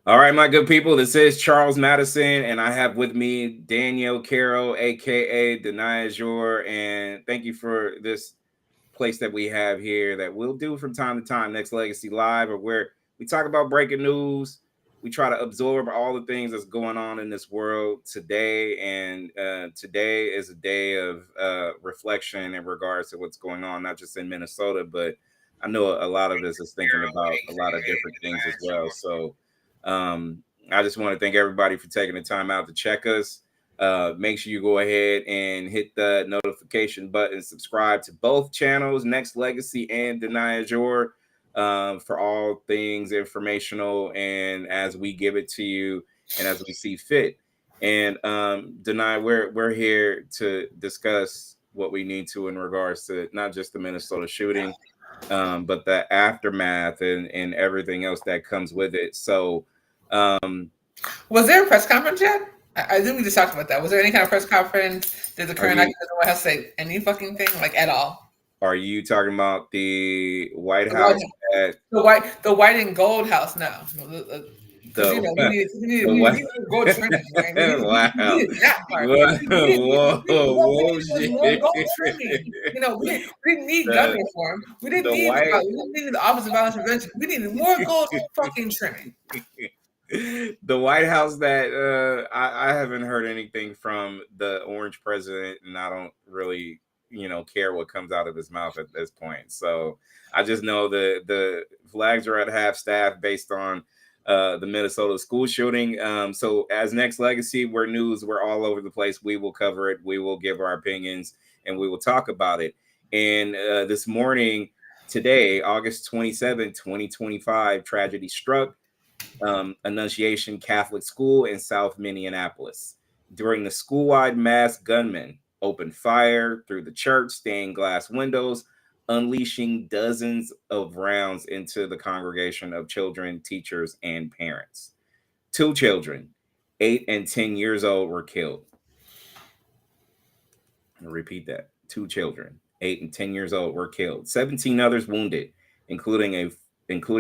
All right, my good people, this is Charles Madison, and I have with me Danielle Carroll, aka Denijor, and thank you for this place that we have here that we'll do from time to time, Nexxlegacy Live, or where we talk about breaking news. We try to absorb all the things that's going on in this world today, and today is a day of reflection in regards to what's going on, not just in Minnesota, but I know a lot of us is thinking about a lot of different things as well. So I just want to thank everybody for taking the time out to check us. Make sure you go ahead and hit the notification button, subscribe to both channels, Nexxlegacy and Denijor, for all things informational and as we give it to you and as we see fit. And Denai, we're here to discuss what we need to in regards to not just the Minnesota shooting, but the aftermath and everything else that comes with it. So, was there a press conference yet? I think we just talked about that. Was there any kind of press conference? Did the are current you actor in the White House say any fucking thing, like at all? are you talking about the White The White, House at the white and gold house now, because the the we what? need gold trimming, right? We Wow! needed that part. Whoa! We needed Whoa! more Shit! gold trimming. We didn't need gun The reform. the white We didn't need the Office of Violence Prevention. We needed more gold fucking trimming. the White House that I haven't heard anything from the orange president, and I don't really care what comes out of his mouth at this point. So I just know the flags are at half staff based on the Minnesota school shooting. So as Nexxlegacy, we're news, we're all over the place. We will cover it. We will give our opinions and we will talk about it. And this morning, today, August 27, 2025, tragedy struck Annunciation Catholic School in South Minneapolis. During the school-wide mass, gunmen opened fire through the church, stained glass windows, unleashing dozens of rounds into the congregation of children, teachers, and parents. Two children, 8 and 10 years old, were killed. I'll repeat that. Two children, 8 and 10 years old, were killed. 17 others wounded, including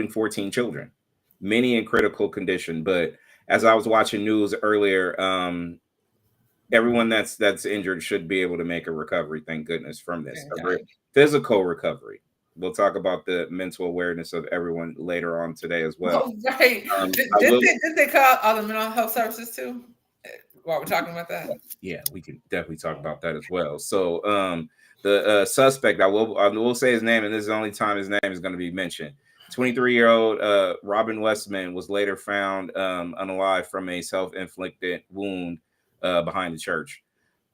14 children, many in critical condition. But as I was watching news earlier, everyone that's injured should be able to make a recovery. Thank goodness from this physical recovery. We'll talk about the mental awareness of everyone later on today as well. Oh, right. Did they call all the mental health services too? While we're talking about that, yeah, we can definitely talk about that as well. So, the suspect, I will say his name, and this is the only time his name is going to be mentioned. 23-year-old Robin Westman was later found unalive from a self-inflicted wound behind the church.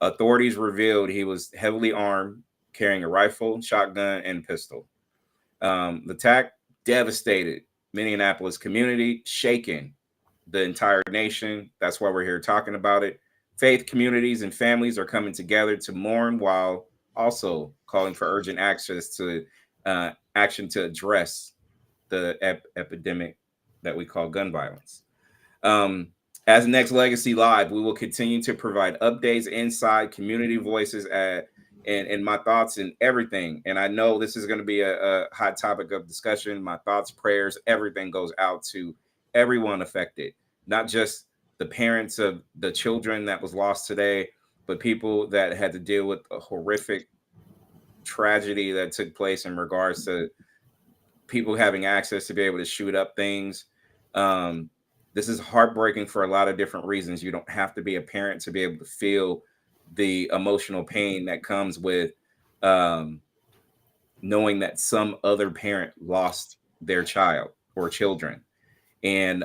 Authorities revealed he was heavily armed, carrying a rifle, shotgun, and pistol. The attack devastated Minneapolis community, shaken the entire nation. That's why we're here talking about it. Faith communities and families are coming together to mourn while also calling for urgent access to action to address the epidemic that we call gun violence. Um, as Nexxlegacy Live, we will continue to provide updates, inside community voices, and my thoughts and everything. And I know this is going to be a hot topic of discussion. My thoughts, prayers, everything goes out to everyone affected, not just the parents of the children that was lost today, but people that had to deal with a horrific tragedy that took place in regards to people having access to be able to shoot up things. Um, this is heartbreaking for a lot of different reasons. You don't have to be a parent to be able to feel the emotional pain that comes with um, knowing that some other parent lost their child or children. And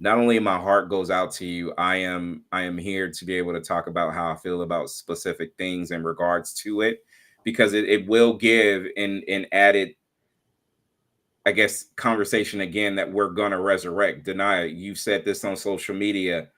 not only my heart goes out to you, I am here to be able to talk about how I feel about specific things in regards to it, because it will give an added, I guess, conversation again that we're gonna resurrect. Deny, you've said this on social media.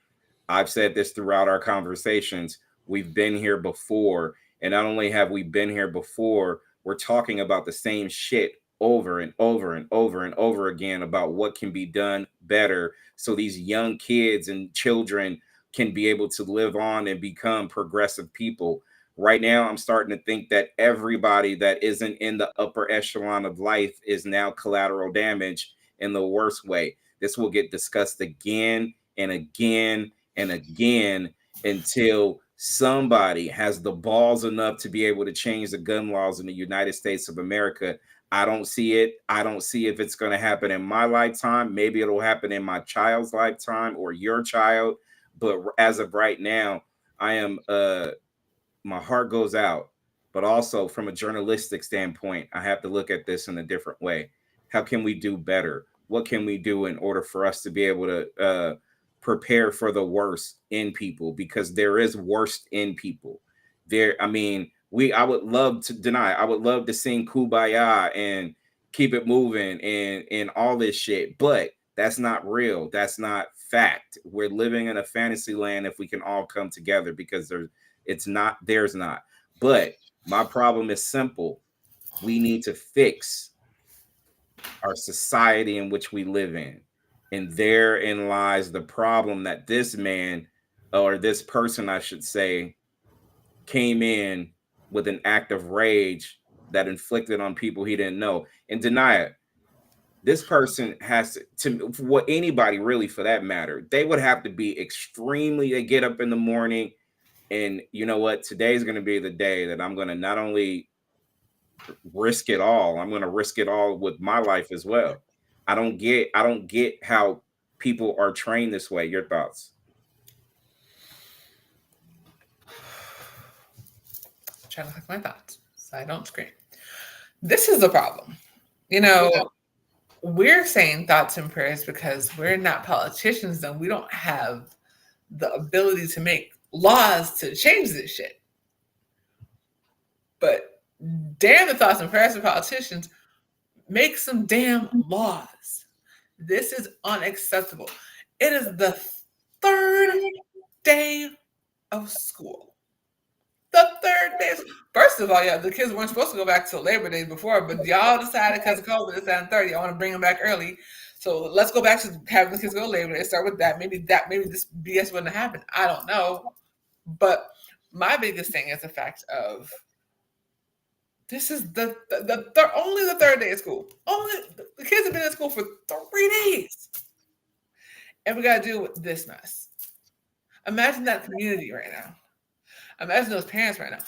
I've said this throughout our conversations. We've been here before. And not only have we been here before, we're talking about the same shit over and over and over and over again about what can be done better so these young kids and children can be able to live on and become progressive people. Right now, I'm starting to think that everybody that isn't in the upper echelon of life is now collateral damage in the worst way. This will get discussed again and again and again until somebody has the balls enough to be able to change the gun laws in the United States of America. I don't see it. I don't see if it's going to happen in my lifetime. Maybe it'll happen in my child's lifetime or your child. But as of right now, I am my heart goes out. But also from a journalistic standpoint, I have to look at this in a different way. How can we do better? What can we do in order for us to be able to prepare for the worst in people? Because there is worst in people. I would love to deny. I would love to sing Kumbaya and keep it moving and all this shit, but that's not real. That's not fact. We're living in a fantasy land if we can all come together, because there's not. But my problem is simple. We need to fix our society in which we live in. And therein lies the problem that this man, or this person, I should say, came in with an act of rage that inflicted on people he didn't know. And deny it. This person has to what anybody really for that matter, they would have to be they get up in the morning and you know what, today's going to be the day that I'm going to not only risk it all, I'm going to risk it all with my life as well. I don't get how people are trained this way. Your thoughts? Trying to collect my thoughts so I don't scream. This is the problem. We're saying thoughts and prayers because we're not politicians and we don't have the ability to make laws to change this shit. But damn the thoughts and prayers of politicians, make some damn laws. This is unacceptable. It is the third day of school. The third day. First of all, the kids weren't supposed to go back till Labor Day before, but y'all decided because of COVID it's on 30. I want to bring them back early. So let's go back to having the kids go Labor Day. Start with that. Maybe this BS wouldn't have happened. I don't know. But my biggest thing is the fact of this is only the third day of school. Only the kids have been in school for 3 days. And we got to deal with this mess. Imagine that community right now. Imagine those parents right now.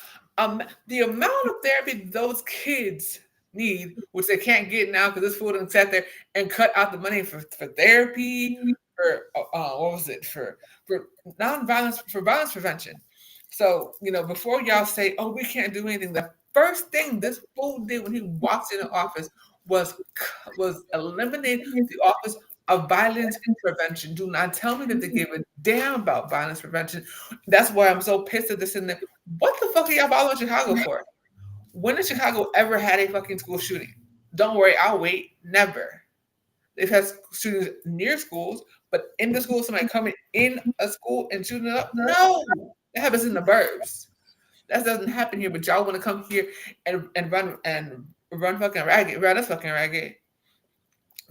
The amount of therapy those kids need, which they can't get now because this fool done sat there and cut out the money for therapy, for violence prevention. So, before y'all say, oh, we can't do anything, the first thing this fool did when he walked in the office was eliminate the office of violence prevention. Do not tell me that they give a damn about violence prevention. That's why I'm so pissed at this in there. What the fuck are y'all following Chicago for? When has Chicago ever had a fucking school shooting? Don't worry, I'll wait. Never. They've had shootings near schools, but in the school, somebody coming in a school and shooting it up? No. That happens in the burbs. That doesn't happen here, but y'all want to come here and run fucking ragged, run us fucking ragged.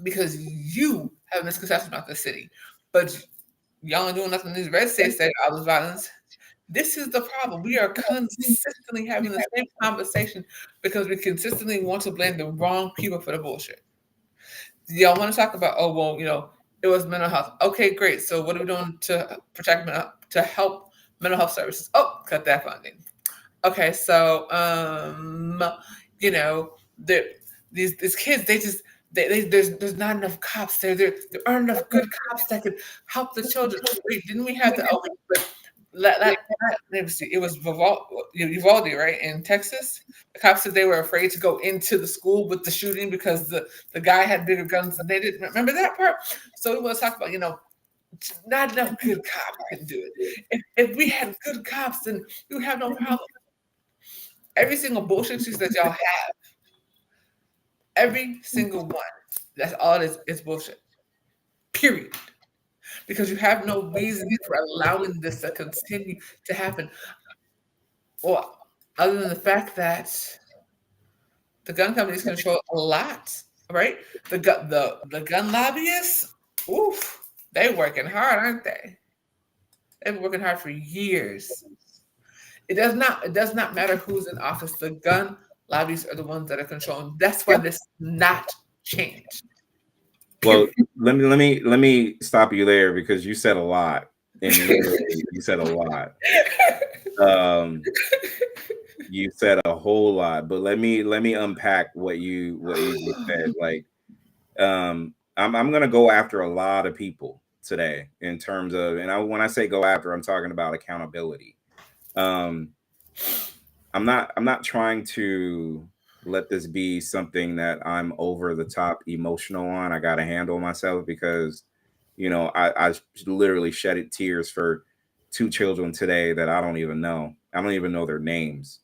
Because you have a misconception about the city, but y'all ain't doing nothing in these red states that all this violence. This is the problem. We are consistently having the same conversation because we consistently want to blame the wrong people for the bullshit. Y'all want to talk about, it was mental health. Okay, great. So what are we doing to help mental health services? Oh, cut that funding. Okay, so these kids, there's not enough cops there. There aren't enough good cops that could help the children. Wait, didn't we have let me see. It was Uvalde, right, in Texas. The cops said they were afraid to go into the school with the shooting because the guy had bigger guns than they did. Remember that part? So we want to talk about, not enough good cops can do it. If we had good cops, then we would have no problem. Every single bullshit that y'all have, every single one, that's all it is bullshit. Period. Because you have no reason for allowing this to continue to happen. Or other than the fact that the gun companies control a lot, right? The gun lobbyists, oof, they're working hard, aren't they? They've been working hard for years. It does not matter who's in office. The gun lobbyists are the ones that are controlling. That's why this not changed. Well, let me stop you there because you said a lot, and literally you said a lot. You said a whole lot, but let me unpack what you just said. Like, I'm gonna go after a lot of people today in terms of, and when I say go after, I'm talking about accountability. I'm not trying to let this be something that I'm over the top emotional on. I got to handle myself because, I literally shedded tears for two children today that I don't even know. I don't even know their names.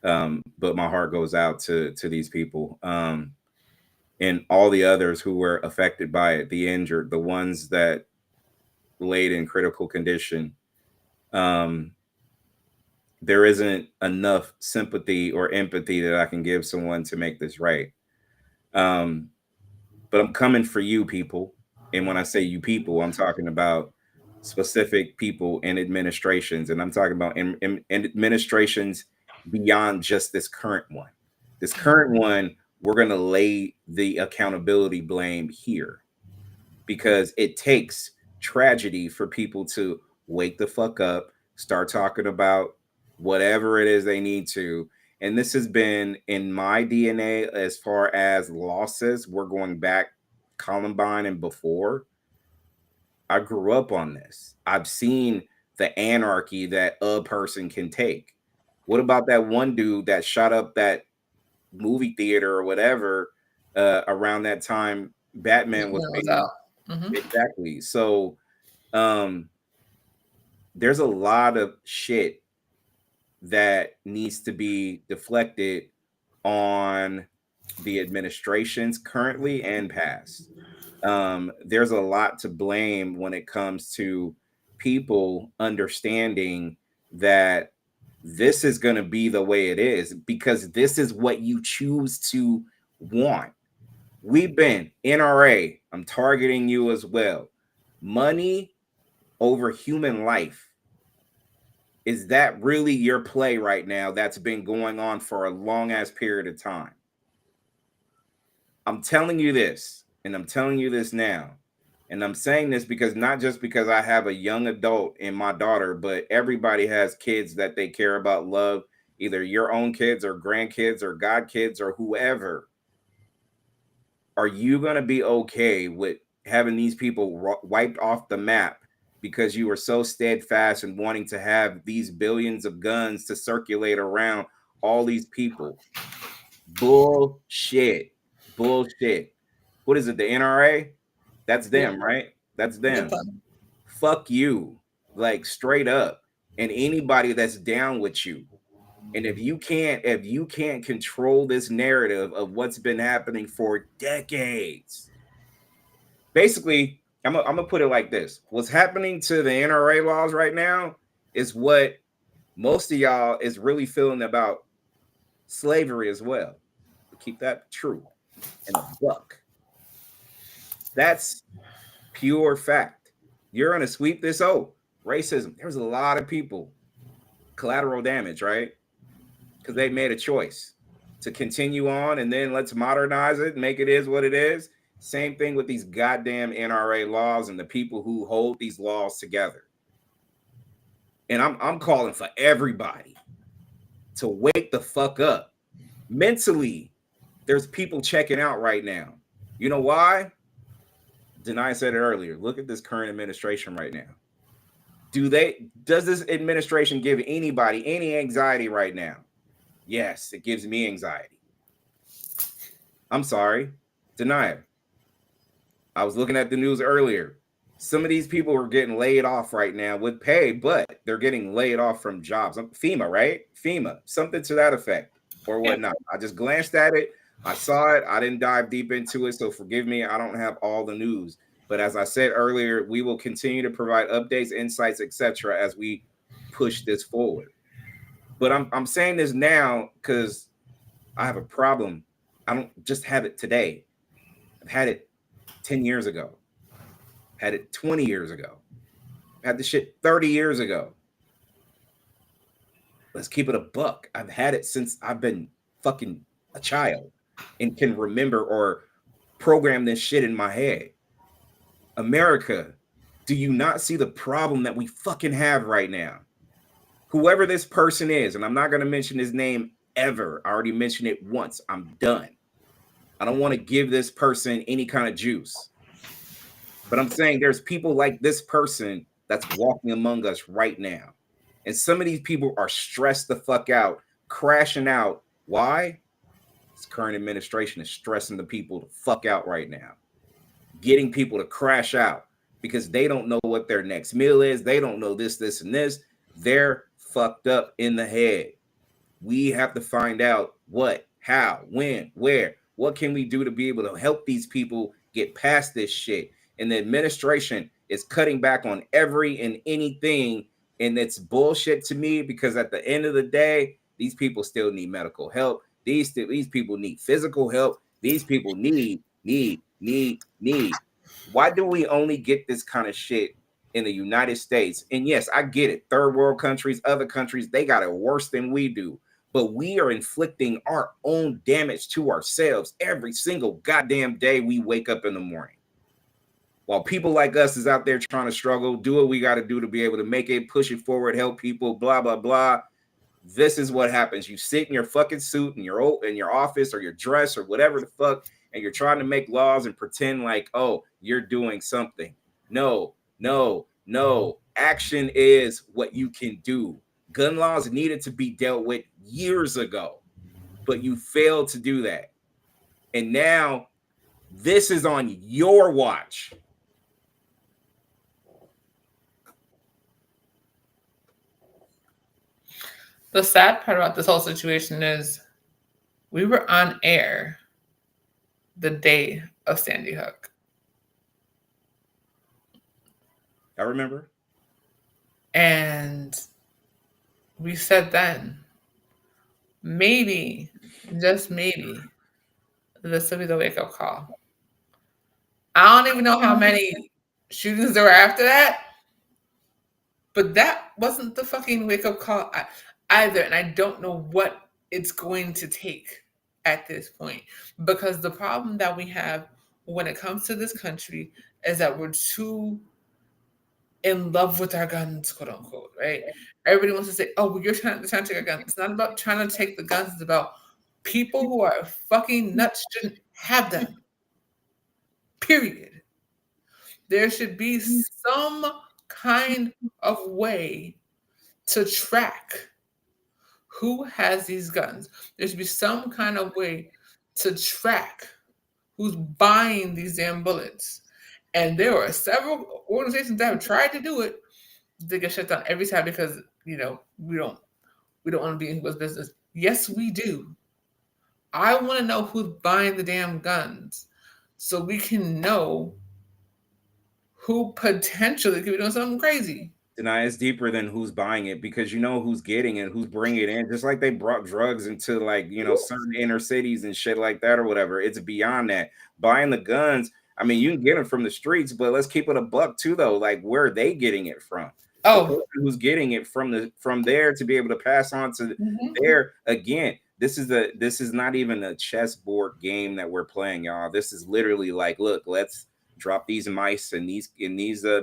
But my heart goes out to these people, and all the others who were affected by it, the injured, the ones that laid in critical condition. Um, there isn't enough sympathy or empathy that I can give someone to make this right. Um, but I'm coming for you people. And when I say you people, I'm talking about specific people in administrations. And I'm talking about in administrations beyond just this current one. This current one, we're going to lay the accountability blame here because it takes tragedy for people to wake the fuck up, start talking about whatever it is they need to. And this has been in my DNA as far as losses. We're going back Columbine and before. I grew up on this. I've seen the anarchy that a person can take. What about that one dude that shot up that movie theater or whatever around that time Batman was out? Exactly. So there's a lot of shit that needs to be deflected on the administrations currently and past. There's a lot to blame when it comes to people understanding that this is going to be the way it is because this is what you choose to want. We've been NRA. I'm targeting you as well. Money over human life. Is that really your play right now that's been going on for a long ass period of time? I'm telling you this, and I'm telling you this now. And I'm saying this because not just because I have a young adult in my daughter, but everybody has kids that they care about, love, either your own kids or grandkids or godkids or whoever. Are you going to be okay with having these people wiped off the map because you were so steadfast in wanting to have these billions of guns to circulate around all these people? Bullshit. Bullshit. What is it? The NRA? That's them, right? That's them. Fuck you. Like straight up. And anybody that's down with you. And if you can't control this narrative of what's been happening for decades, basically, I'm gonna put it like this: what's happening to the NRA laws right now is what most of y'all is really feeling about slavery as well. But keep that true and a buck. That's pure fact. You're gonna sweep this. Oh, racism. There's a lot of people collateral damage, right? Because they made a choice to continue on and then let's modernize it, make it is what it is. Same thing with these goddamn NRA laws and the people who hold these laws together. And I'm calling for everybody to wake the fuck up. Mentally, there's people checking out right now. You know why? Denai said it earlier. Look at this current administration right now. Does this administration give anybody any anxiety right now? Yes, it gives me anxiety. I'm sorry. Deny it. I was looking at the news earlier. Some of these people are getting laid off right now with pay, but they're getting laid off from jobs. FEMA, right? FEMA, something to that effect or whatnot. I just glanced at it. I saw it. I didn't dive deep into it, so forgive me. I don't have all the news. But as I said earlier, we will continue to provide updates, insights, etc. as we push this forward. But I'm saying this now because I have a problem. I don't just have it today. I've had it 10 years ago. Had it 20 years ago. Had the shit 30 years ago. Let's keep it a buck. I've had it since I've been fucking a child and can remember or program this shit in my head. America, do you not see the problem that we fucking have right now? Whoever this person is, and I'm not going to mention his name ever. I already mentioned it once. I'm done. I don't want to give this person any kind of juice. But I'm saying there's people like this person that's walking among us right now. And some of these people are stressed the fuck out, crashing out. Why? This current administration is stressing the people the fuck out right now, getting people to crash out because they don't know what their next meal is. They don't know this, this, and this. They're fucked up in the head. We have to find out what, how, when, where. What can we do to be able to help these people get past this shit? And the administration is cutting back on every and anything. And it's bullshit to me because at the end of the day, these people still need medical help. These people need physical help. These people need. Why do we only get this kind of shit in the United States? And yes, I get it. Third world countries, other countries, they got it worse than we do. But we are inflicting our own damage to ourselves every single goddamn day we wake up in the morning. While people like us is out there trying to struggle, do what we got to do to be able to make it, push it forward, help people, blah, blah, blah. This is what happens. You sit in your fucking suit in your office or your dress or whatever the fuck, and you're trying to make laws and pretend like, oh, you're doing something. No. Action is what you can do. Gun laws needed to be dealt with years ago, but you failed to do that. And now this is on your watch. The sad part about this whole situation is we were on air the day of Sandy Hook. I remember. And we said then, maybe, just maybe, this will be the wake-up call. I don't even know how many shootings there were after that, but that wasn't the fucking wake-up call either. And I don't know what it's going to take at this point, because the problem that we have when it comes to this country is that we're too in love with our guns, quote unquote, right? Everybody wants to say, oh, well, you're trying to take a gun. It's not about trying to take the guns. It's about people who are fucking nuts shouldn't have them. Period. There should be some kind of way to track who has these guns. There should be some kind of way to track who's buying these damn bullets. And there are several organizations that have tried to do it. They get shut down every time because, we don't want to be in people's business. Yes, we do. I want to know who's buying the damn guns so we can know who potentially could be doing something crazy. Deny is deeper than who's buying it, because you know who's getting it, who's bringing it in. Just like they brought drugs into certain inner cities and shit like that or whatever. It's beyond that. Buying the guns, I mean, you can get them from the streets, but let's keep it a buck too, though. Like, where are they getting it from? Oh, the person who's getting it from there to be able to pass on to there again. This is not even a chessboard game that we're playing, y'all. This is literally like, look, let's drop these mice in these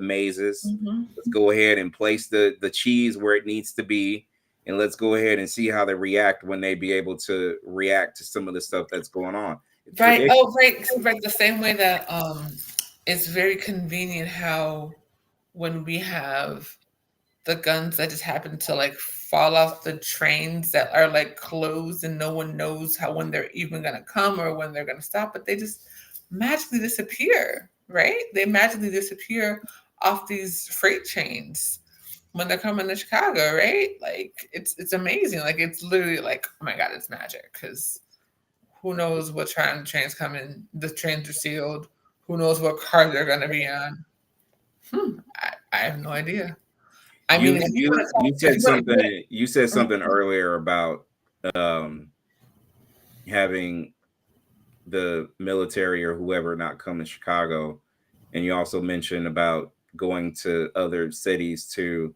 mazes. Let's go ahead and place the cheese where it needs to be, and let's go ahead and see how they react when they be able to react to some of the stuff that's going on. It's right. ridiculous. Oh, right. The same way that it's very convenient how when we have the guns that just happen to like fall off the trains that are like closed and no one knows when they're even gonna come or when they're gonna stop, but they just magically disappear, right? They magically disappear off these freight trains when they're coming to Chicago, right? Like it's amazing. Like it's literally like, oh my God, it's magic, because who knows what trains coming? The trains are sealed. Who knows what cars they're gonna be on? I have no idea. I mean, you said something earlier about having the military or whoever not come to Chicago, and you also mentioned about going to other cities to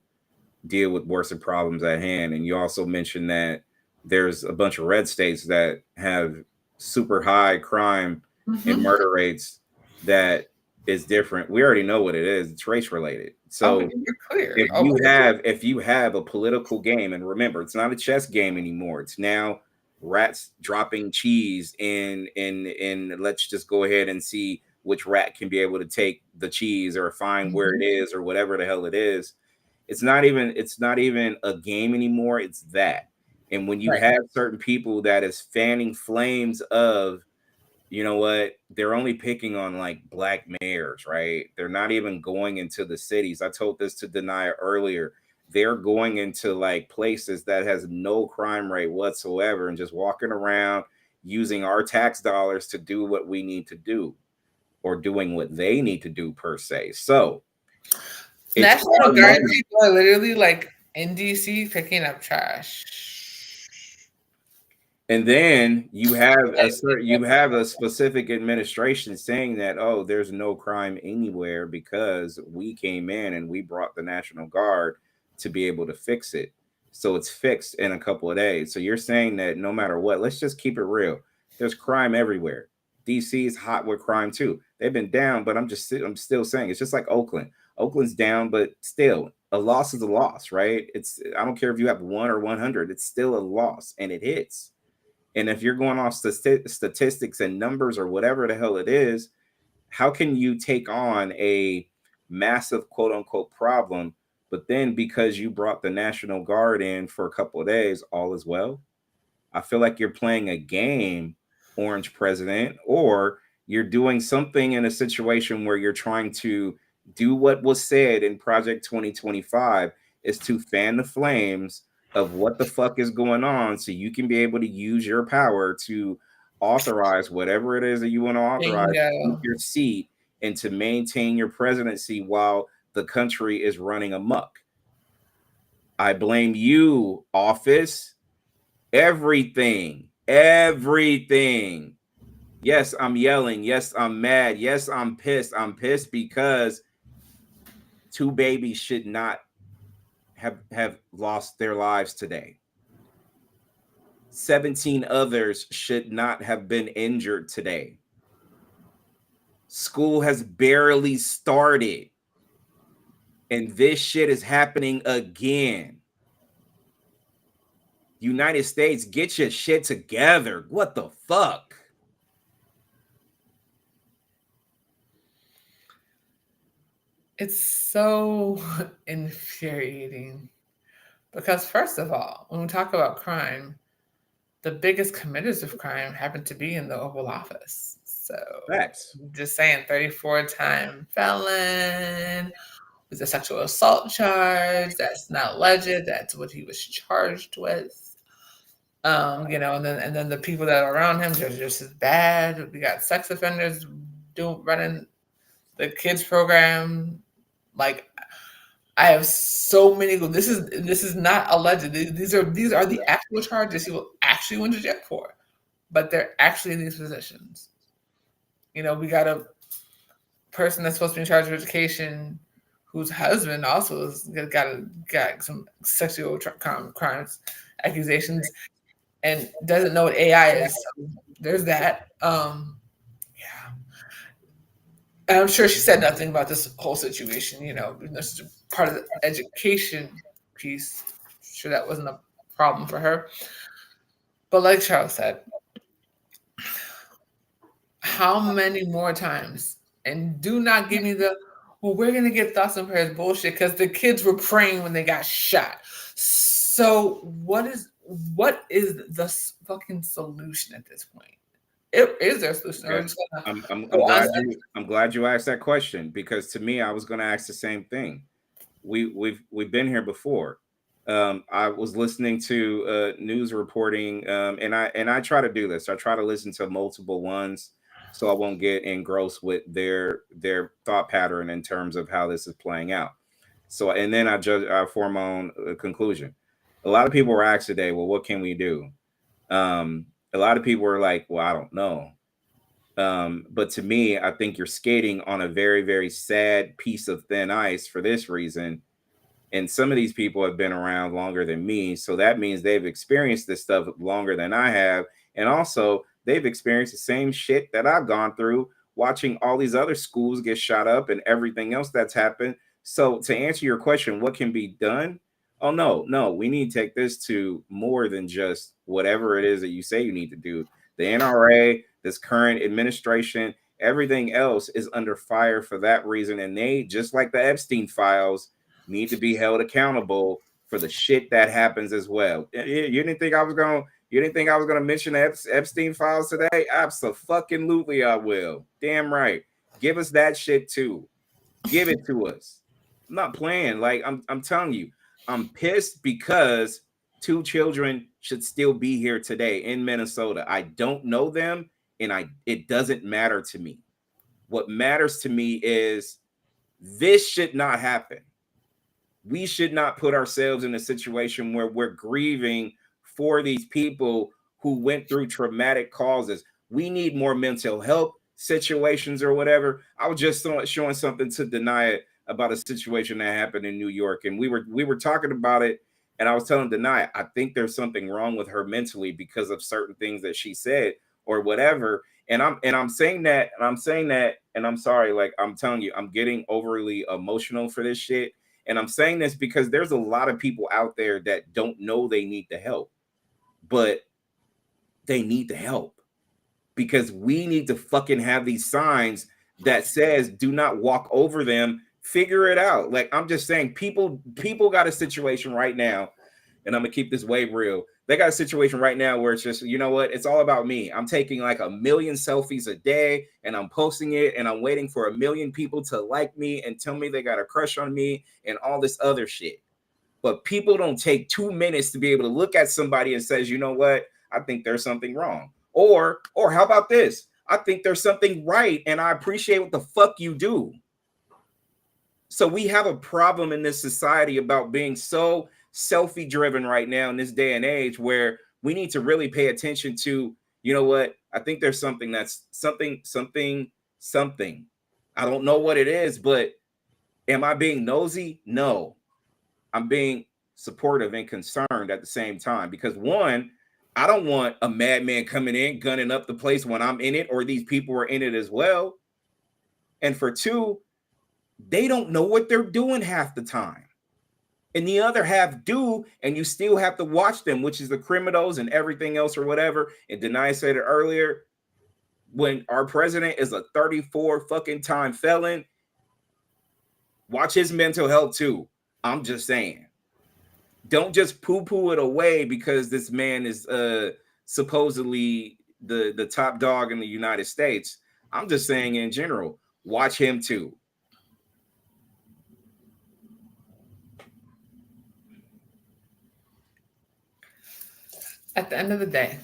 deal with worse problems at hand, and you also mentioned that there's a bunch of red states that have super high crime and murder rates that is different. We already know what it is. It's race related. So you're clear. if you have a political game, and remember, it's not a chess game anymore. It's now rats dropping cheese in let's just go ahead and see which rat can be able to take the cheese or find where it is or whatever the hell it is. It's not even a game anymore. It's that. And when you have certain people that is fanning flames of, you know what, they're only picking on like black mayors, right? They're not even going into the cities. I told this to Denia earlier. They're going into like places that has no crime rate whatsoever and just walking around using our tax dollars to do what we need to do, or doing what they need to do per se. So National Guard people are literally like in DC picking up trash. And then you have a specific administration saying that, oh, there's no crime anywhere because we came in and we brought the National Guard to be able to fix it. So it's fixed in a couple of days. So you're saying that no matter what, let's just keep it real. There's crime everywhere. DC is hot with crime too. They've been down, but I'm still saying it's just like Oakland. Oakland's down, but still a loss is a loss, right? I don't care if you have 1 or 100, it's still a loss and it hits. And if you're going off statistics and numbers or whatever the hell it is, how can you take on a massive quote unquote problem, but then because you brought the National Guard in for a couple of days, all is well? I feel like you're playing a game, Orange President, or you're doing something in a situation where you're trying to do what was said in Project 2025 is to fan the flames of what the fuck is going on so you can be able to use your power to authorize whatever it is that you want to authorize to keep your seat and to maintain your presidency while the country is running amok. I blame you, office. Everything. Yes, I'm yelling. Yes, I'm mad. Yes, I'm pissed. I'm pissed because 2 babies should not have lost their lives today. 17 others should not have been injured today. School has barely started. And this shit is happening again. United States, get your shit together. What the fuck? It's so infuriating because, first of all, when we talk about crime, the biggest committers of crime happen to be in the Oval Office. So, facts. Just saying, 34-time felon with a sexual assault charge. That's not alleged. That's what he was charged with. And then the people that are around him are just as bad. We got sex offenders running the kids program. Like, I have so many. This is not alleged. These are the actual charges he will actually went to jail for, but they're actually in these positions. We got a person that's supposed to be in charge of education, whose husband also has got some sexual crimes accusations, and doesn't know what AI is. So there's that. I'm sure she said nothing about this whole situation. This is part of the education piece. I'm sure that wasn't a problem for her. But like Charles said, how many more times? And do not give me we're going to get thoughts and prayers bullshit because the kids were praying when they got shot. So what is the fucking solution at this point? Is there a solution? Okay. I'm glad you asked that question, because to me, I was going to ask the same thing. We've been here before. I was listening to news reporting, and I try to do this. I try to listen to multiple ones so I won't get engrossed with their thought pattern in terms of how this is playing out. So, and then I form my own conclusion. A lot of people were asked today, well, what can we do? A lot of people were like, well, I don't know. But to me, I think you're skating on a very, very sad piece of thin ice for this reason. And some of these people have been around longer than me. So that means they've experienced this stuff longer than I have. And also, they've experienced the same shit that I've gone through watching all these other schools get shot up and everything else that's happened. So to answer your question, what can be done? Oh no, we need to take this to more than just whatever it is that you say you need to do. The NRA, this current administration, everything else is under fire for that reason. And they, just like the Epstein files, need to be held accountable for the shit that happens as well. You didn't think I was gonna mention the Epstein files today? Absolutely, I will. Damn right. Give us that shit too. Give it to us. I'm not playing. Like I'm telling you, I'm pissed because 2 children should still be here today in Minnesota. I don't know them, and it doesn't matter to me. What matters to me is this should not happen. We should not put ourselves in a situation where we're grieving for these people who went through traumatic causes. We need more mental health situations or whatever. I was just showing something to Denia about a situation that happened in New York, and we were talking about it, and I was telling Denia, I think there's something wrong with her mentally because of certain things that she said or whatever. And I'm saying that, and I'm sorry, like I'm telling you, I'm getting overly emotional for this shit. And I'm saying this because there's a lot of people out there that don't know they need the help, but they need the help because we need to fucking have these signs that says do not walk over them. Figure it out. Like I'm just saying, people got a situation right now, and I'm gonna keep this wave real. They got a situation right now where it's just, you know what? It's all about me. I'm taking like 1 million selfies a day and I'm posting it and I'm waiting for 1 million people to like me and tell me they got a crush on me and all this other shit. But people don't take 2 minutes to be able to look at somebody and says, you know what? I think there's something wrong. Or how about this? I think there's something right and I appreciate what the fuck you do. So we have a problem in this society about being so selfie driven right now in this day and age where we need to really pay attention to, you know what? I think there's something that's something. I don't know what it is, but am I being nosy? No, I'm being supportive and concerned at the same time because one, I don't want a madman coming in, gunning up the place when I'm in it or these people are in it as well. And for two, they don't know what they're doing half the time. And the other half do, and you still have to watch them, which is the criminals and everything else or whatever. And Denia said it earlier, when our president is a 34 fucking time felon, watch his mental health too. I'm just saying. Don't just poo-poo it away because this man is supposedly the top dog in the United States. I'm just saying in general, watch him too. At the end of the day,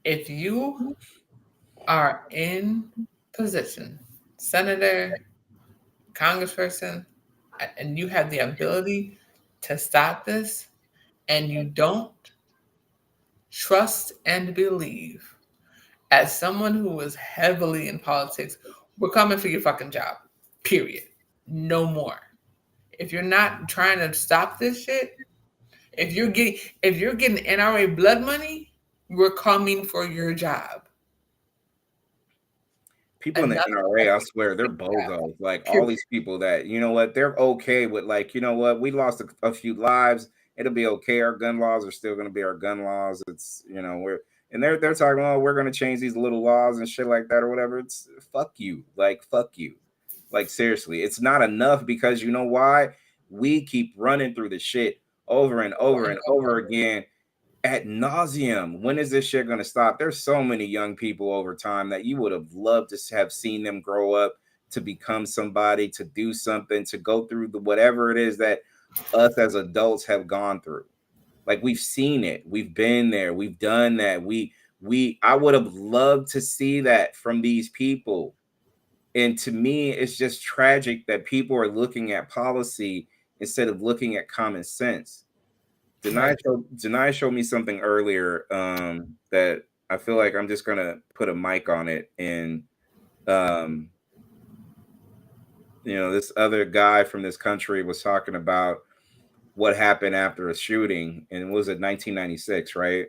if you are in position, senator, congressperson, and you have the ability to stop this, and you don't trust and believe, as someone who is heavily in politics, we're coming for your fucking job. Period. No more. If you're not trying to stop this shit, if you're getting NRA blood money, we're coming for your job. People in the NRA, I swear, they're bogos. Like all these people that, you know what, they're okay with like, you know what, we lost a few lives. It'll be okay. Our gun laws are still going to be our gun laws. It's, you know, they're talking, oh, we're going to change these little laws and shit like that or whatever. It's fuck you. Like, fuck you. Like, seriously, it's not enough because you know why? We keep running through the shit over and over and over again ad nauseum. When is this shit going to stop? There's so many young people over time that you would have loved to have seen them grow up to become somebody, to do something, to go through the whatever it is that us as adults have gone through. Like we've seen it, we've been there, we've done that. I would have loved to see that from these people. And to me, it's just tragic that people are looking at policy instead of looking at common sense. Denia showed me something earlier that I feel like I'm just gonna put a mic on it, and you know, this other guy from this country was talking about what happened after a shooting, and it was in 1996, right?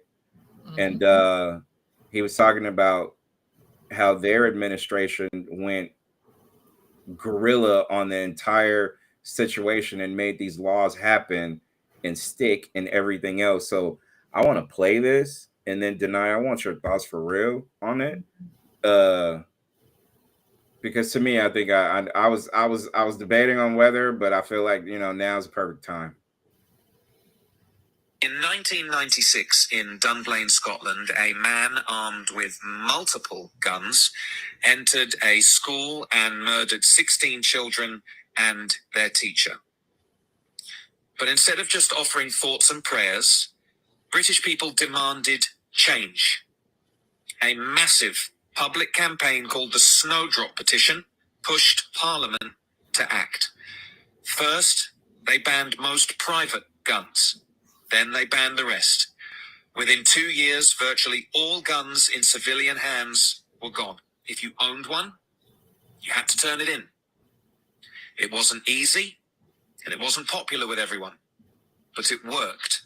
Mm-hmm. And he was talking about how their administration went guerrilla on the entire situation and made these laws happen and stick and everything else. So I want to play this and then deny. I want your thoughts for real on it. Because to me, I think I was debating on whether, but I feel like now's the perfect time. In 1996, in Dunblane, Scotland, a man armed with multiple guns entered a school and murdered 16 children and their teacher. But instead of just offering thoughts and prayers, British people demanded change. A massive public campaign called the Snowdrop Petition pushed Parliament to act. First, they banned most private guns. Then they banned the rest. Within 2 years, virtually all guns in civilian hands were gone. If you owned one, you had to turn it in. It wasn't easy, and it wasn't popular with everyone. But it worked,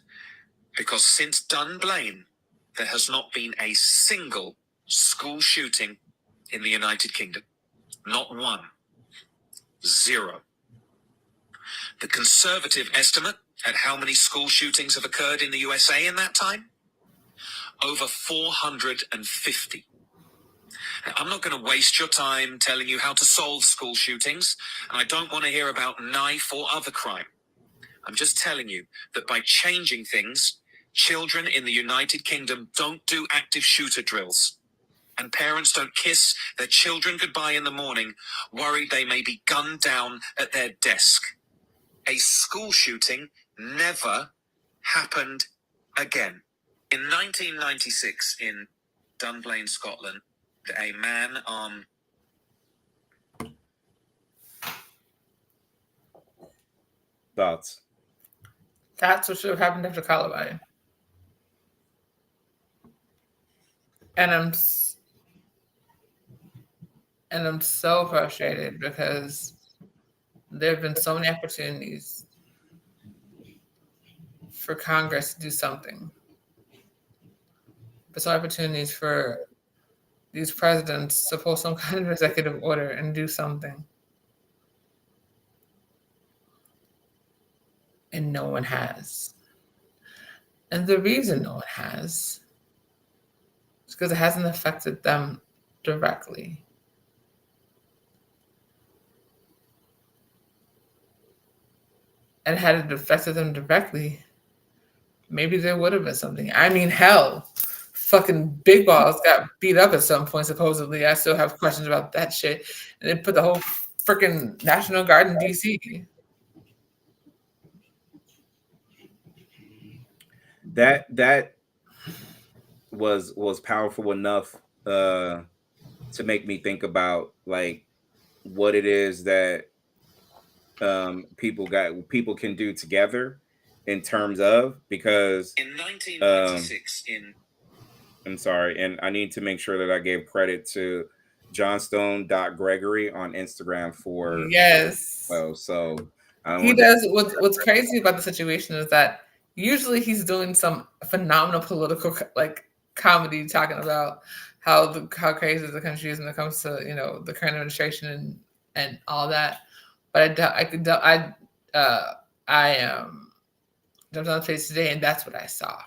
because since Dunblane, there has not been a single school shooting in the United Kingdom. Not one. Zero. The conservative estimate at how many school shootings have occurred in the USA in that time? Over 450. Now, I'm not going to waste your time telling you how to solve school shootings, and I don't want to hear about knife or other crime. I'm just telling you that by changing things, children in the United Kingdom don't do active shooter drills, and parents don't kiss their children goodbye in the morning, worried they may be gunned down at their desk. A school shooting never happened again. In 1996, in Dunblane, Scotland, a man armed... Thoughts? That's what should have happened after Columbine. And I'm so frustrated because there have been so many opportunities for Congress to do something. But so opportunities for these presidents to pull some kind of executive order and do something. And no one has. And the reason no one has is because it hasn't affected them directly. And had it affected them directly, maybe there would have been something. I mean, hell, fucking Big Balls got beat up at some point, supposedly. I still have questions about that shit. And they put the whole freaking National Guard in D.C. That was powerful enough to make me think about like what it is that people can do together in terms of, because in 1996 I'm sorry, and I need to make sure that I gave credit to Johnstone.Gregory on Instagram for yes. Well, so he does. What's crazy about the situation is that usually he's doing some phenomenal political comedy, talking about how crazy the country is when it comes to the current administration and all that. But I jumped on the face today, and that's what I saw.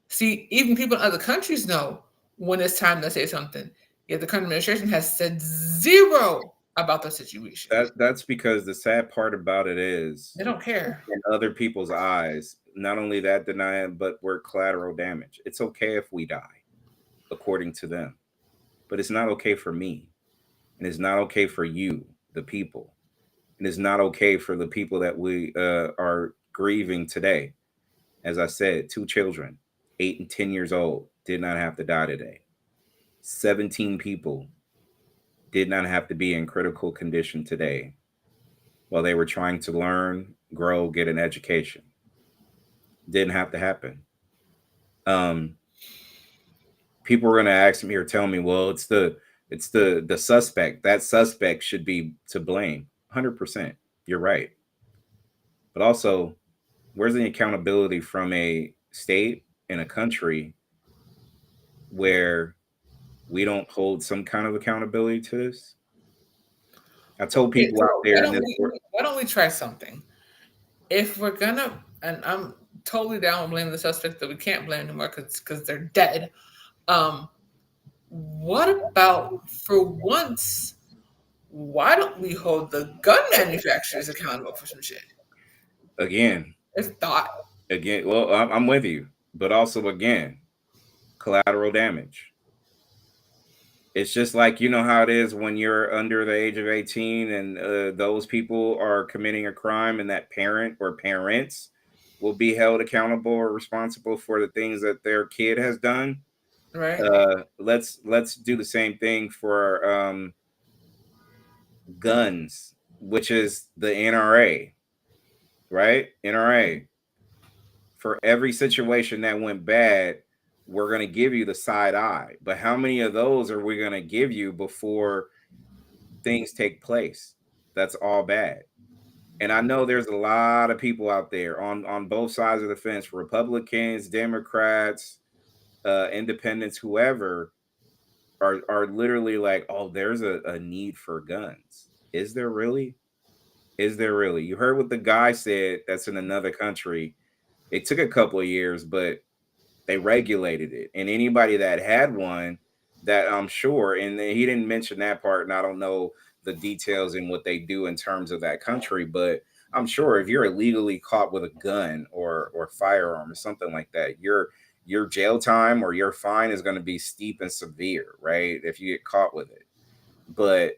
See, even people in other countries know when it's time to say something. Yet the current administration has said zero about the situation. That's because the sad part about it is they don't care. In other people's eyes, not only that deny it, but we're collateral damage. It's okay if we die, according to them. But it's not okay for me. And it's not okay for you, the people. And it's not okay for the people that we are grieving today. As I said, 2 children, 8 and 10 years old, did not have to die today. 17 people did not have to be in critical condition today while they were trying to learn, grow, get an education. Didn't have to happen. People were going to ask me or tell me, well, it's the suspect. That suspect should be to blame. 100%. You're right. But also, where's the accountability from a state and a country where we don't hold some kind of accountability to this? I told Okay, people so out there in this world, why don't we try something? If we're gonna, and I'm totally down with blaming the suspect that we can't blame anymore because they're dead. What about for once? Why don't we hold the gun manufacturers accountable for some shit? again, If thought, well, I'm with you, but also again, collateral damage. It's just like, you know how it is when you're under the age of 18 and those people are committing a crime, and that parent or parents will be held accountable or responsible for the things that their kid has done. right? Let's do the same thing for guns, which is the NRA, right? NRA. For every situation that went bad, we're going to give you the side eye. But how many of those are we going to give you before things take place? That's all bad. And I know there's a lot of people out there on both sides of the fence, Republicans, Democrats, independents, whoever, are literally like, oh, there's a need for guns. Is there really? Is there really? You heard what the guy said that's in another country. It took a couple of years, but they regulated it. And anybody that had one, that I'm sure, and he didn't mention that part, and I don't know the details in what they do in terms of that country, but I'm sure if you're illegally caught with a gun or firearm or something like that, your jail time or your fine is going to be steep and severe, right? If you get caught with it. But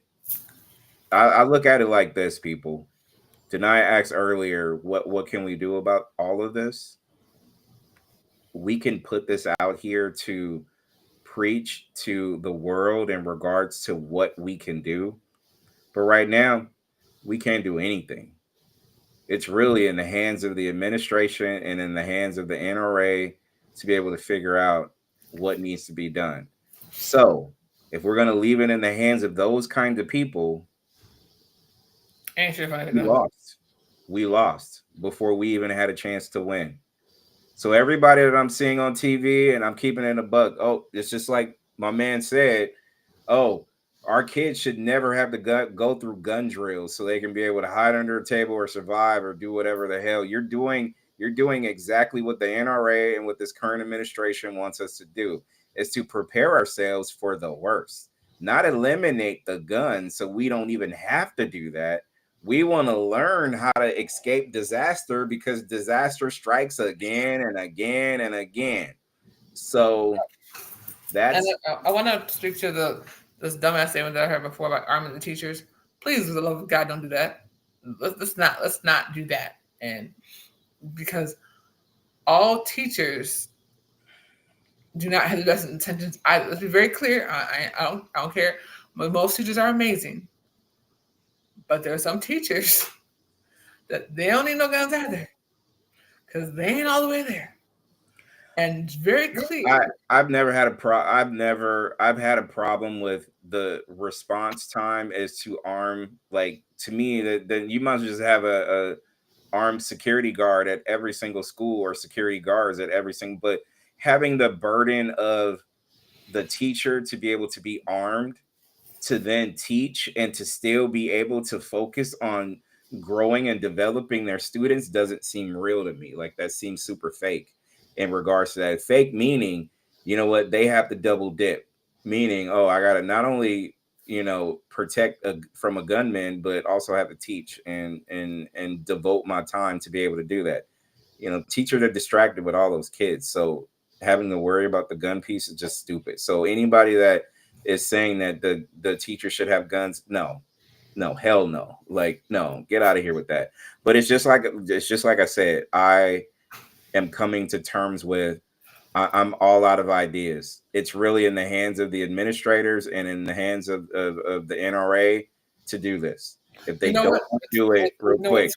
I look at it like this, people. Denia asked earlier, what can we do about all of this? We can put this out here to preach to the world in regards to what we can do. But right now, we can't do anything. It's really in the hands of the administration and in the hands of the NRA to be able to figure out what needs to be done. So, if we're going to leave it in the hands of those kinds of people, ain't sure if I we done. lost. We lost before we even had a chance to win. So everybody that I'm seeing on TV, and I'm keeping it in a buck, oh, it's just like my man said, oh, our kids should never have to go through gun drills so they can be able to hide under a table or survive or do whatever the hell you're doing. You're doing exactly what the NRA and what this current administration wants us to do, is to prepare ourselves for the worst, not eliminate the gun so we don't even have to do that. We want to learn how to escape disaster, because disaster strikes again and again and again. So And that's I want to speak to this dumbass statement that I heard before about arming the teachers. Please, for the love of God, don't do that. Let's not do that. And because all teachers do not have the best intentions either. Let's be very clear. I don't care. But most teachers are amazing, but there are some teachers that they don't need no guns either, because they ain't all the way there. And it's very clear. I've never had I've had a problem with the response time as to arm. Like, to me, that then you must just have a armed security guard at every single school, or security guards at every single. But having the burden of the teacher to be able to be armed to then teach and to still be able to focus on growing and developing their students doesn't seem real to me. Like, that seems super fake in regards to that. Fake meaning, you know what, they have to double dip, meaning, oh, I gotta not only, protect from a gunman, but also have to teach and devote my time to be able to do that. Teachers are distracted with all those kids, so having to worry about the gun piece is just stupid. So anybody that is saying that the teacher should have guns, no, hell no. Like, no, get out of here with that. But it's just like I said, I am coming to terms with, I'm all out of ideas. It's really in the hands of the administrators and in the hands of the NRA to do this. If they don't want to do it, real quick,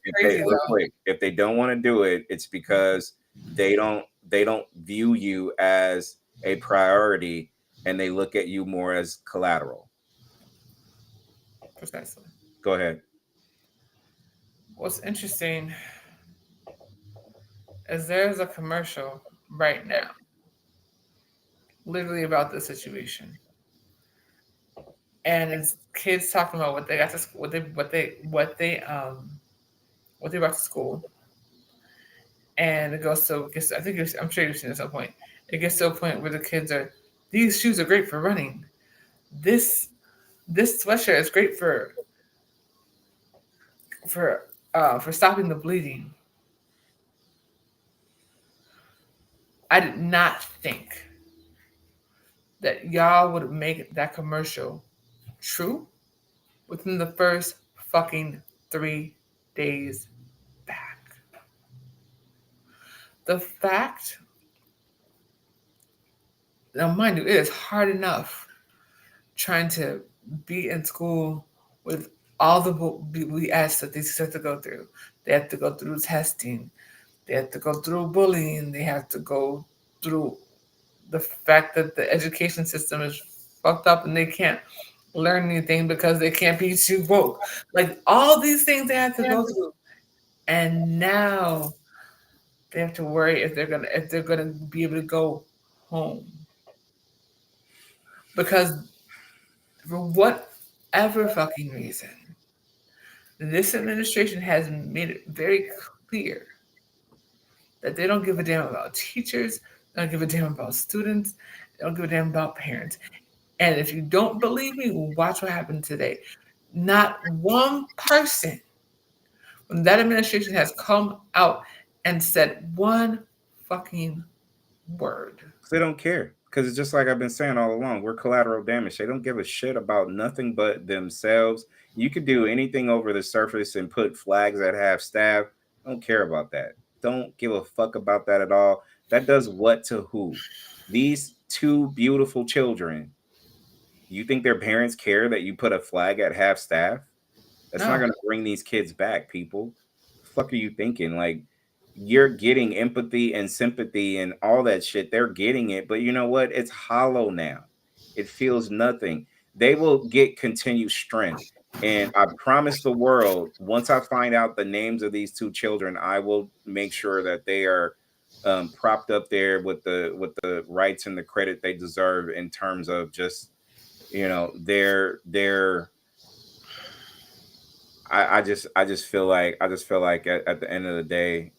if they don't want to do it, it's because they don't view you as a priority, and they look at you more as collateral. Precisely. Go ahead. What's interesting is there's a commercial right now, literally about this situation. and it's kids talking about what they got to school, what they brought to school, and it goes to I think I'm sure you've seen it at some point. It gets to a point where the kids are, these shoes are great for running. This sweatshirt is great for stopping the bleeding. I did not think that y'all would make that commercial true within the first fucking 3 days back. The fact, now mind you, it is hard enough trying to be in school with all the BS that these kids have to go through. They have to go through testing. They have to go through bullying. They have to go through the fact that the education system is fucked up and they can't learn anything because they can't be too woke. Like all these things they have to go through. And now they have to worry if they're gonna be able to go home. Because for whatever fucking reason, this administration has made it very clear that they don't give a damn about teachers, they don't give a damn about students, they don't give a damn about parents. And if you don't believe me, watch what happened today. Not one person from that administration has come out and said one fucking word. They don't care. Because it's just like I've been saying all along, we're collateral damage. They don't give a shit about nothing but themselves. You could do anything over the surface and put flags at half staff. Don't care about that. Don't give a fuck about that at all. That does what to who? These two beautiful children. You think their parents care that you put a flag at half staff? That's not going to bring these kids back, people. The fuck are you thinking? Like, you're getting empathy and sympathy and all that shit. They're getting it, but you know what? It's hollow now. It feels nothing. They will get continued strength. And I promise the world, once I find out the names of these two children, I will make sure that they are propped up there with the rights and the credit they deserve in terms of just, you know, their I just feel like at the end of the day,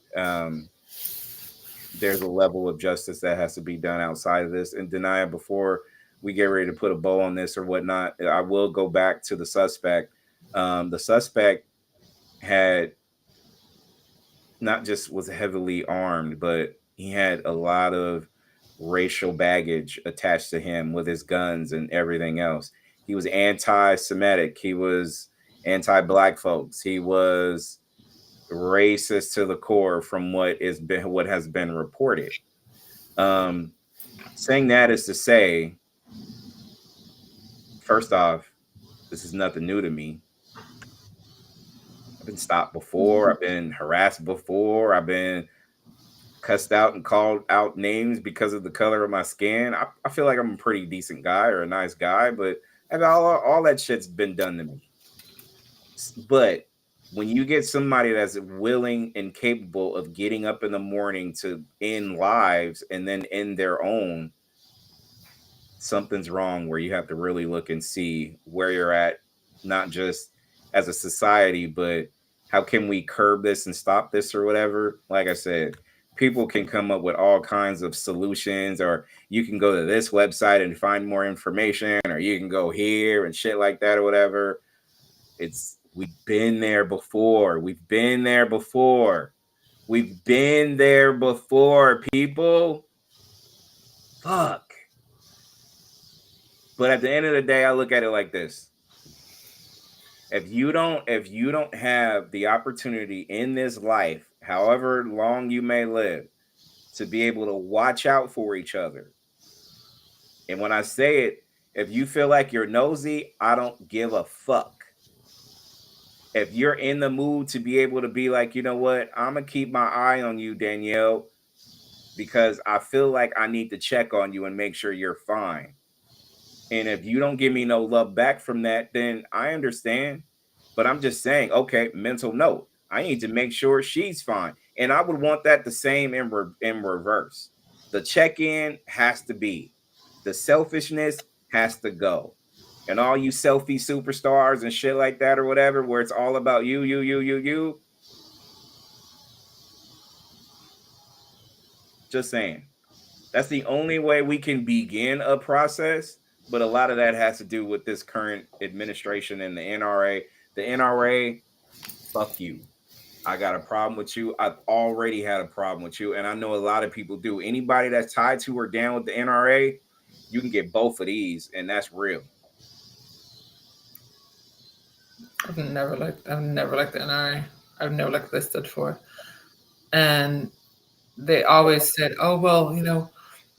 there's a level of justice that has to be done outside of this. And Denia, before we get ready to put a bow on this or whatnot, I will go back to the suspect. The suspect had not just was heavily armed, but he had a lot of racial baggage attached to him with his guns and everything else. He was anti-Semitic. He was anti-black folks. He was racist to the core from what has been reported. Saying that is to say, first off, this is nothing new to me. I've been stopped before. I've been harassed before. I've been cussed out and called out names because of the color of my skin. I feel like I'm a pretty decent guy or a nice guy, but all that shit's been done to me. But when you get somebody that's willing and capable of getting up in the morning to end lives and then end their own, something's wrong where you have to really look and see where you're at, not just as a society, but how can we curb this and stop this or whatever. Like I said, people can come up with all kinds of solutions, or you can go to this website and find more information, or you can go here and shit like that or whatever. We've been there before. We've been there before. We've been there before, people. Fuck. But at the end of the day, I look at it like this. If you don't have the opportunity in this life, however long you may live, to be able to watch out for each other. And when I say it, if you feel like you're nosy, I don't give a fuck. If you're in the mood to be able to be like, you know what, I'm going to keep my eye on you, Danielle, because I feel like I need to check on you and make sure you're fine. And if you don't give me no love back from that, then I understand. But I'm just saying, okay, mental note, I need to make sure she's fine. And I would want that the same in reverse. The check-in has to be. The selfishness has to go. And all you selfie superstars and shit like that or whatever, where it's all about you. Just saying. That's the only way we can begin a process. But a lot of that has to do with this current administration and the NRA. The NRA, fuck you. I got a problem with you. I've already had a problem with you. And I know a lot of people do. Anybody that's tied to or down with the NRA, you can get both of these. And that's real. I've never liked the NRA. I've never liked what they stood for. And they always said, oh, well, you know,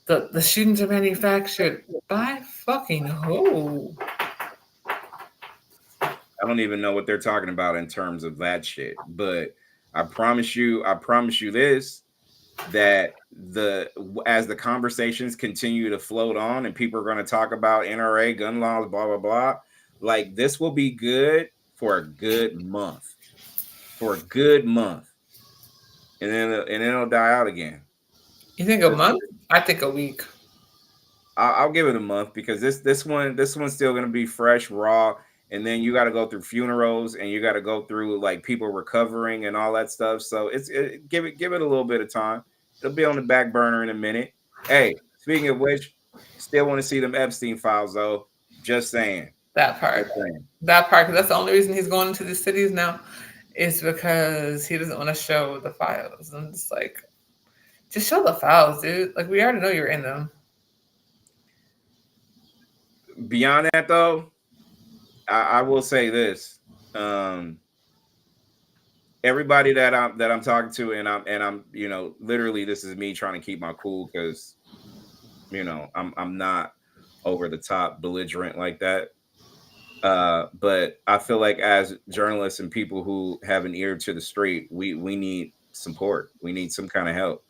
the shootings are manufactured by fucking who? I don't even know what they're talking about in terms of that shit. But I promise you this, that as the conversations continue to float on and people are going to talk about NRA, gun laws, blah, blah, blah, like this will be good for a good month. And then it'll die out again. You think a month? I think a week. I'll give it a month because this one's still gonna be fresh, raw, and then you got to go through funerals and you got to go through like people recovering and all that stuff. So give it a little bit of time. It'll be on the back burner in a minute. Hey, speaking of which, still want to see them Epstein files though. Just saying. That part. That part, because that's the only reason he's going into the cities now, is because he doesn't want to show the files. I'm just like, just show the files, dude. Like, we already know you're in them. Beyond that, though, I will say this: everybody that I'm talking to, and I'm you know, literally, this is me trying to keep my cool because, you know, I'm not over the top belligerent like that. But I feel like as journalists and people who have an ear to the street, we need support. We need some kind of help.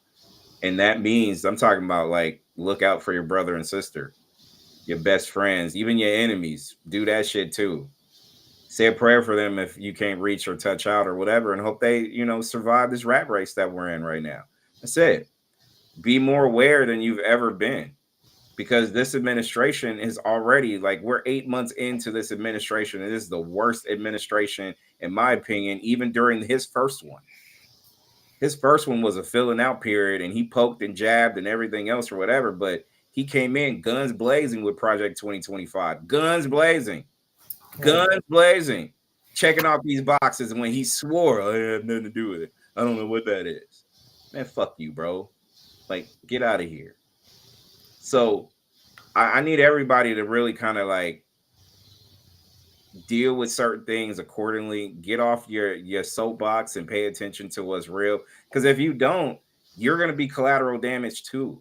And that means I'm talking about like look out for your brother and sister, your best friends, even your enemies. Do that shit too. Say a prayer for them if you can't reach or touch out or whatever, and hope they, you know, survive this rat race that we're in right now. That's it. Be more aware than you've ever been. Because this administration is already like we're 8 months into this administration, and this is the worst administration, in my opinion, even during his first one. His first one was a filling out period, and he poked and jabbed and everything else or whatever. But he came in guns blazing with Project 2025, guns blazing, checking off these boxes. And when he swore, I have nothing to do with it, I don't know what that is. Man, fuck you, bro. Like, get out of here. So I need everybody to really kind of like deal with certain things accordingly. Get off your soapbox and pay attention to what's real. Because if you don't, you're going to be collateral damage too.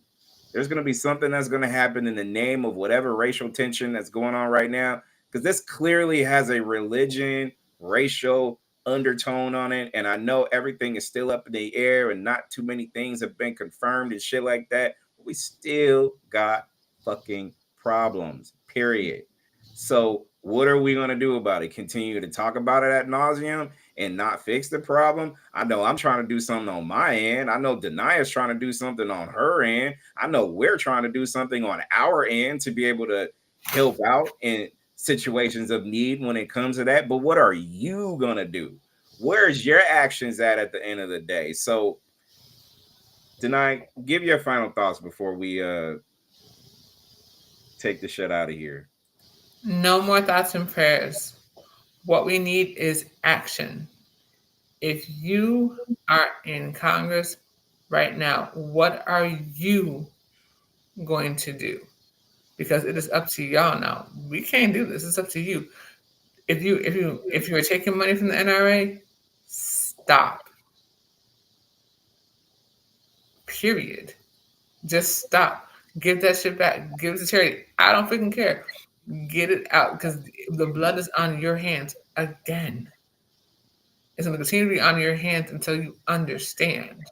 There's going to be something that's going to happen in the name of whatever racial tension that's going on right now. Because this clearly has a religion, racial undertone on it. And I know everything is still up in the air and not too many things have been confirmed and shit like that. We still got fucking problems, period. So what are we going to do about it? Continue to talk about it ad nauseum and not fix the problem? I know I'm trying to do something on my end. I know Denia's trying to do something on her end. I know we're trying to do something on our end to be able to help out in situations of need when it comes to that. But what are you going to do? Where's your actions at the end of the day? So Denai, give your final thoughts before we take the shit out of here. No more thoughts and prayers. What we need is action. If you are in Congress right now, what are you going to do? Because it is up to y'all now. We can't do this. It's up to you. If you are taking money from the NRA, stop. Period. Just stop. Give that shit back. Give it to charity. I don't freaking care. Get it out because the blood is on your hands again. It's going to continue to be on your hands until you understand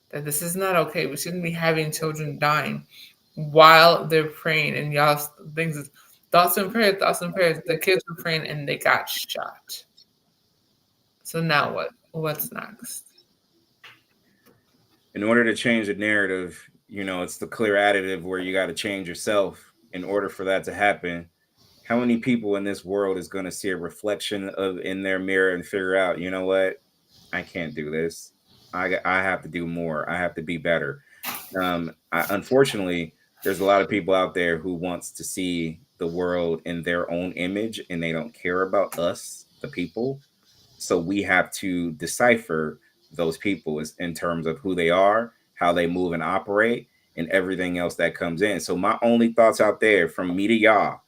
that this is not okay. We shouldn't be having children dying while they're praying. And y'all things is thoughts and prayers. The kids were praying and they got shot. So now what? What's next? In order to change the narrative, you know, it's the clear additive where you got to change yourself in order for that to happen. How many people in this world is going to see a reflection of in their mirror and figure out, you know what, I can't do this. I have to do more. I have to be better. Unfortunately, there's a lot of people out there who wants to see the world in their own image, and they don't care about us, the people. So we have to decipher those people in terms of who they are, how they move and operate, and everything else that comes in. So my only thoughts out there from me to y'all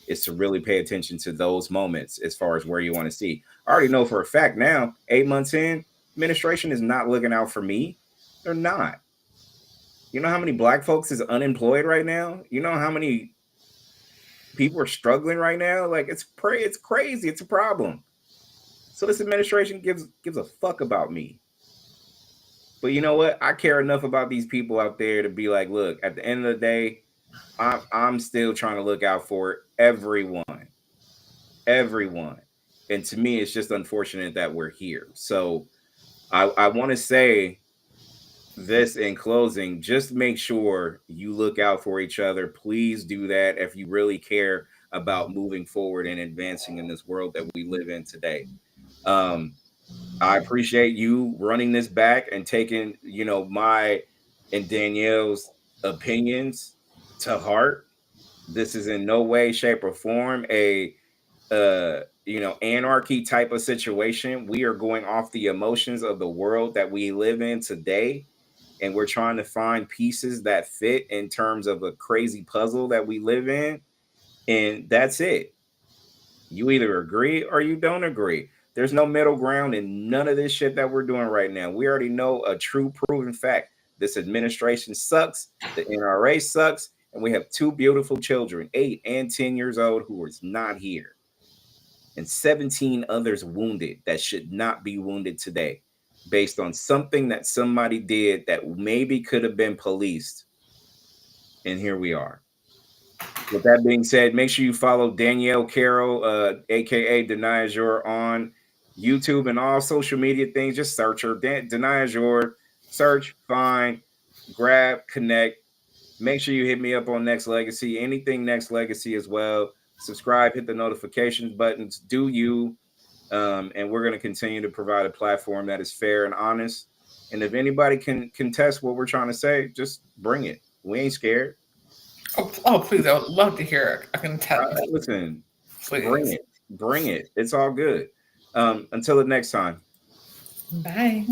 is to really pay attention to those moments as far as where you want to see. I already know for a fact now, 8 months in, administration is not looking out for me. They're not. You know how many black folks is unemployed right now? You know how many people are struggling right now? Like it's crazy. It's a problem. So this administration gives a fuck about me. But you know what? I care enough about these people out there to be like, look, at the end of the day, I'm still trying to look out for everyone. And to me, it's just unfortunate that we're here. So I want to say this in closing, just make sure you look out for each other. Please do that if you really care about moving forward and advancing in this world that we live in today. I appreciate you running this back and taking, my and Danielle's opinions to heart. This is in no way, shape, or form a anarchy type of situation. We are going off the emotions of the world that we live in today, and we're trying to find pieces that fit in terms of a crazy puzzle that we live in, and that's it. You either agree or you don't agree. There's no middle ground in none of this shit that we're doing right now. We already know a true proven fact. This administration sucks, the NRA sucks, and we have two beautiful children, 8 and 10 years old, who is not here, and 17 others wounded that should not be wounded today based on something that somebody did that maybe could have been policed. And here we are. With that being said, make sure you follow Danielle Carroll, aka Deny Azure, on YouTube and all social media things. Just search her, Deny Azure, search, find, grab, connect. Make sure you hit me up on Nexxlegacy, anything Nexxlegacy as well. Subscribe, hit the notifications buttons, do you. And we're going to continue to provide a platform that is fair and honest. And if anybody can contest what we're trying to say, just bring it. We ain't scared. Oh, please! I would love to hear it. I can tell. Listen, Please. Bring it. It's all good. Until the next time. Bye.